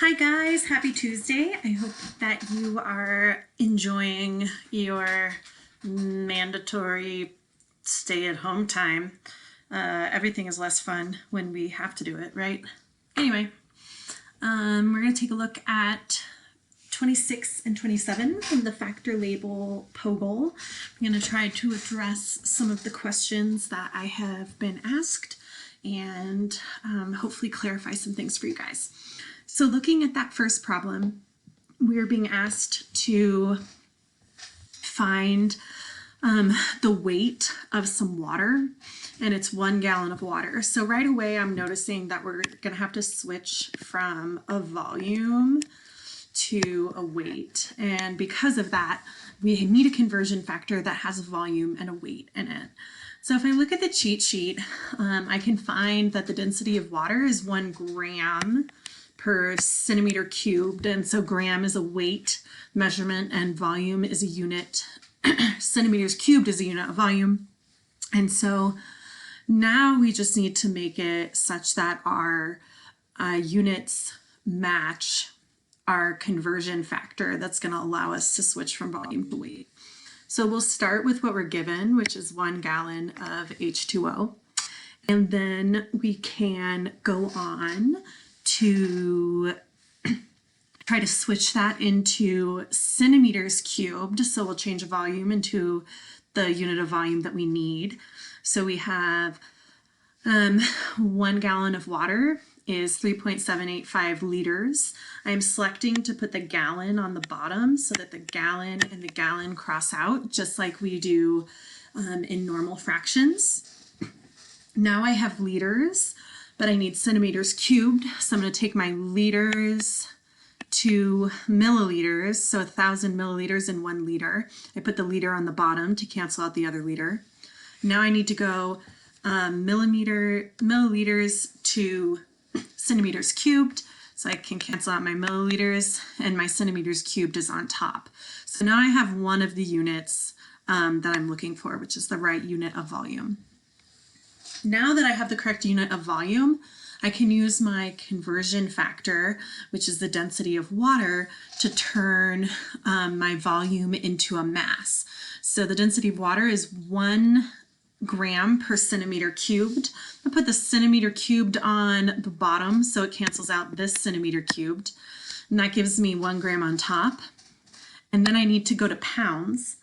Hi guys, happy Tuesday. I hope that you are enjoying your mandatory stay-at-home time. Everything is less fun when we have to do it, right? Anyway, we're going to take a look at 26 and 27 from the factor label POGIL. I'm going to try to address some of the questions that I have been asked and hopefully clarify some things for you guys. So looking at that first problem, we're being asked to find the weight of some water, and it's 1 gallon of water. So right away I'm noticing that we're going to have to switch from a volume to a weight, and because of that we need a conversion factor that has a volume and a weight in it. So if I look at the cheat sheet, I can find that the density of water is 1 gram per centimeter cubed, and so gram is a weight measurement and volume is a unit. Centimeters cubed is a unit of volume, and so now we just need to make it such that our units match our conversion factor that's going to allow us to switch from volume to weight. So we'll start with what we're given, which is 1 gallon of H2O, and then we can go on to try to switch that into centimeters cubed. So we'll change a volume into the unit of volume that we need. So we have 1 gallon of water is 3.785 liters. I'm selecting to put the gallon on the bottom so that the gallon and the gallon cross out, just like we do in normal fractions. Now I have liters, but I need centimeters cubed. So I'm going to take my liters to milliliters. So 1,000 milliliters in 1 liter. I put the liter on the bottom to cancel out the other liter. Now I need to go milliliters to centimeters cubed. So I can cancel out my milliliters, and my centimeters cubed is on top. So now I have one of the units that I'm looking for, which is the right unit of volume. Now that I have the correct unit of volume, I can use my conversion factor, which is the density of water, to turn my volume into a mass. So the density of water is 1 gram per centimeter cubed. I put the centimeter cubed on the bottom so it cancels out this centimeter cubed, and that gives me 1 gram on top. And then I need to go to pounds.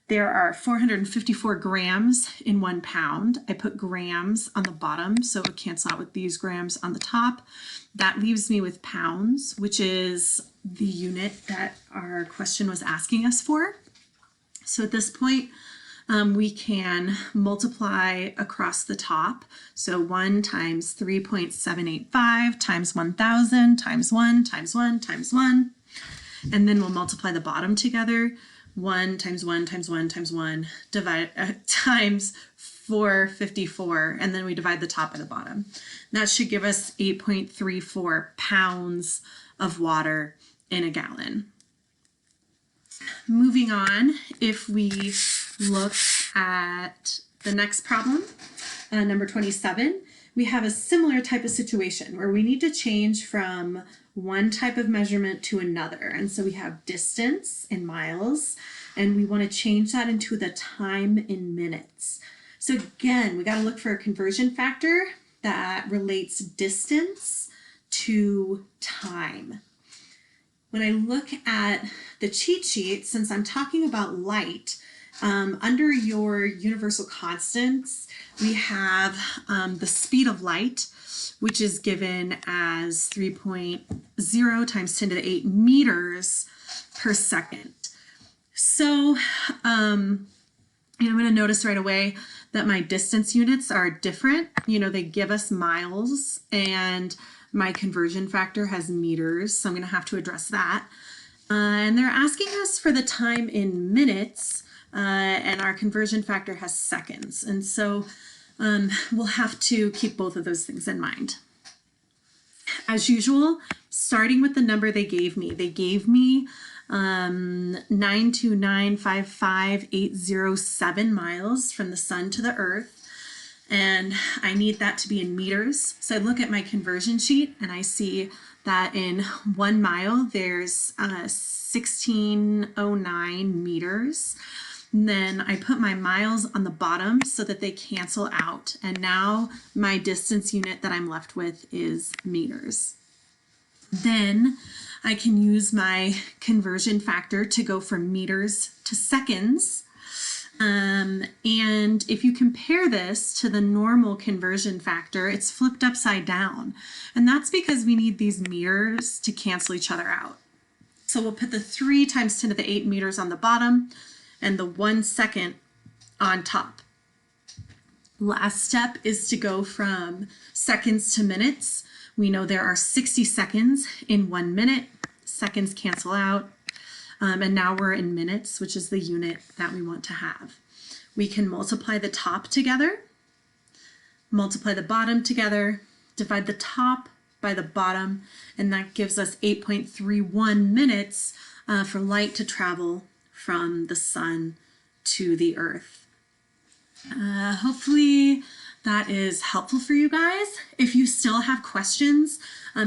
There are 454 grams in 1 pound. I put grams on the bottom so it would cancel out with these grams on the top. That leaves me with pounds, which is the unit that our question was asking us for. So at this point, we can multiply across the top. So 1 times 3.785 times 1,000 times 1 times 1 times 1. And then we'll multiply the bottom together. 1 times 1 times 1 times 1 times 454, and then we divide the top by the bottom. That should give us 8.34 pounds of water in a gallon. Moving on, if we look at the next problem, number 27, we have a similar type of situation where we need to change from one type of measurement to another. And so we have distance in miles, and we want to change that into the time in minutes. So again, we got to look for a conversion factor that relates distance to time. When I look at the cheat sheet, since I'm talking about light, under your universal constants, we have the speed of light, which is given as 3.0 times 10 to the 8 meters per second. So I'm going to notice right away that my distance units are different. You know, they give us miles, and my conversion factor has meters, so I'm going to have to address that. And they're asking us for the time in minutes, and our conversion factor has seconds. And so we'll have to keep both of those things in mind. As usual, starting with the number they gave me 92955,807 miles from the sun to the earth, and I need that to be in meters. So I look at my conversion sheet and I see that in 1 mile there's 1609 meters. And then I put my miles on the bottom so that they cancel out. And now my distance unit that I'm left with is meters. Then I can use my conversion factor to go from meters to seconds. And if you compare this to the normal conversion factor, it's flipped upside down. And that's because we need these meters to cancel each other out. So we'll put the 3 times 10 to the 8 meters on the bottom and the 1 second on top. Last step is to go from seconds to minutes. We know there are 60 seconds in 1 minute. Seconds cancel out. And now we're in minutes, which is the unit that we want to have. We can multiply the top together, multiply the bottom together, divide the top by the bottom, and that gives us 8.31 minutes for light to travel from the sun to the earth. Hopefully that is helpful for you guys. If you still have questions,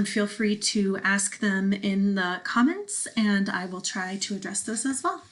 feel free to ask them in the comments and I will try to address those as well.